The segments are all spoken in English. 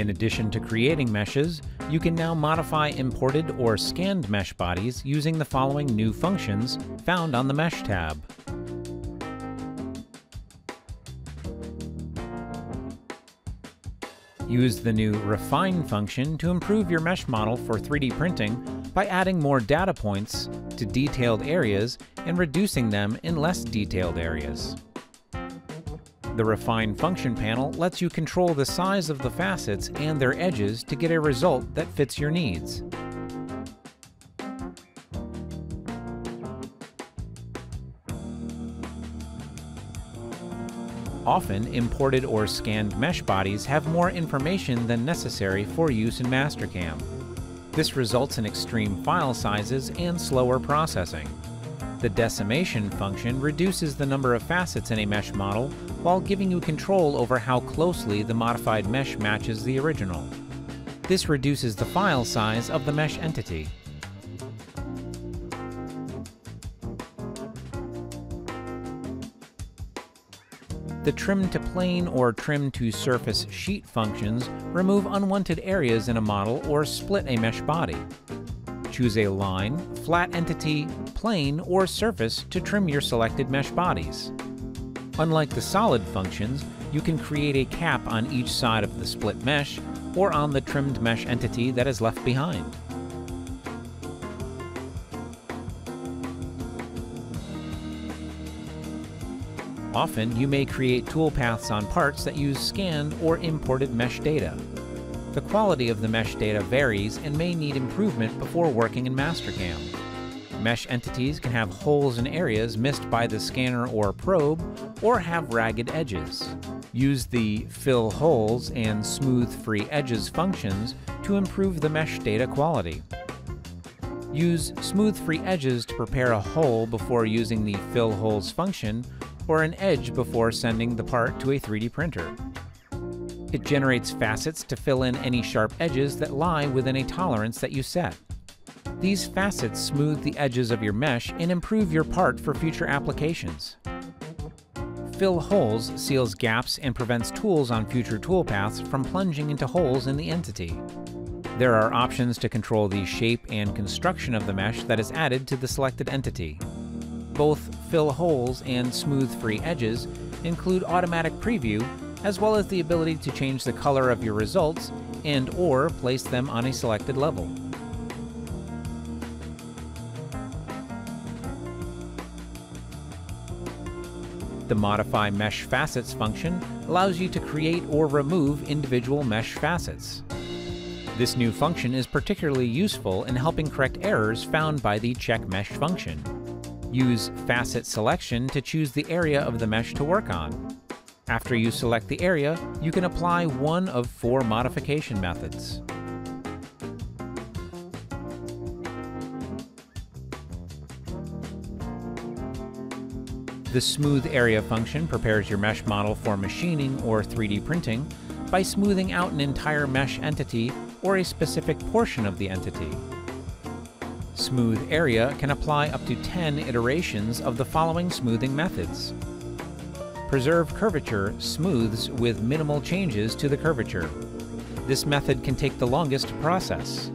In addition to creating meshes, you can now modify imported or scanned mesh bodies using the following new functions found on the Mesh tab. Use the new Refine function to improve your mesh model for 3D printing by adding more data points to detailed areas and reducing them in less detailed areas. The Refine function panel lets you control the size of the facets and their edges to get a result that fits your needs. Often, imported or scanned mesh bodies have more information than necessary for use in Mastercam. This results in extreme file sizes and slower processing. The decimation function reduces the number of facets in a mesh model while giving you control over how closely the modified mesh matches the original. This reduces the file size of the mesh entity. The Trim to Plane or Trim to Surface Sheet functions remove unwanted areas in a model or split a mesh body. Choose a line, flat entity, plane, or surface to trim your selected mesh bodies. Unlike the solid functions, you can create a cap on each side of the split mesh or on the trimmed mesh entity that is left behind. Often, you may create toolpaths on parts that use scanned or imported mesh data. The quality of the mesh data varies and may need improvement before working in Mastercam. Mesh entities can have holes in areas missed by the scanner or probe, or have ragged edges. Use the Fill Holes and Smooth Free Edges functions to improve the mesh data quality. Use Smooth Free Edges to prepare a hole before using the Fill Holes function, or an edge before sending the part to a 3D printer. It generates facets to fill in any sharp edges that lie within a tolerance that you set. These facets smooth the edges of your mesh and improve your part for future applications. Fill Holes seals gaps and prevents tools on future toolpaths from plunging into holes in the entity. There are options to control the shape and construction of the mesh that is added to the selected entity. Both Fill Holes and Smooth Free Edges include automatic preview, as well as the ability to change the color of your results and/or place them on a selected level. The Modify Mesh Facets function allows you to create or remove individual mesh facets. This new function is particularly useful in helping correct errors found by the Check Mesh function. Use Facet Selection to choose the area of the mesh to work on. After you select the area, you can apply one of 4 modification methods. The Smooth Area function prepares your mesh model for machining or 3D printing by smoothing out an entire mesh entity or a specific portion of the entity. Smooth Area can apply up to 10 iterations of the following smoothing methods. Preserve Curvature smooths with minimal changes to the curvature. This method can take the longest to process.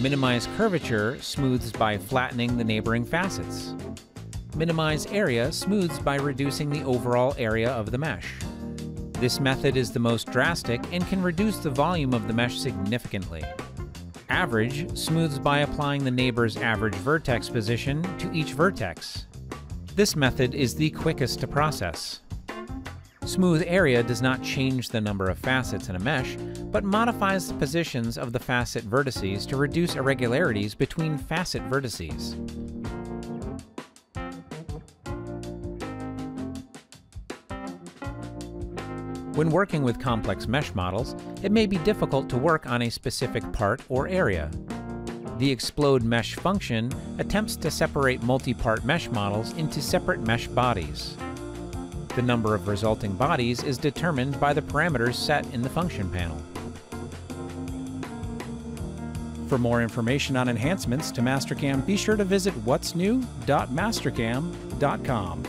Minimize Curvature smooths by flattening the neighboring facets. Minimize Area smooths by reducing the overall area of the mesh. This method is the most drastic and can reduce the volume of the mesh significantly. Average smooths by applying the neighbor's average vertex position to each vertex. This method is the quickest to process. Smooth Area does not change the number of facets in a mesh, but modifies the positions of the facet vertices to reduce irregularities between facet vertices. When working with complex mesh models, it may be difficult to work on a specific part or area. The Explode Mesh function attempts to separate multi-part mesh models into separate mesh bodies. The number of resulting bodies is determined by the parameters set in the function panel. For more information on enhancements to Mastercam, be sure to visit whatsnew.mastercam.com.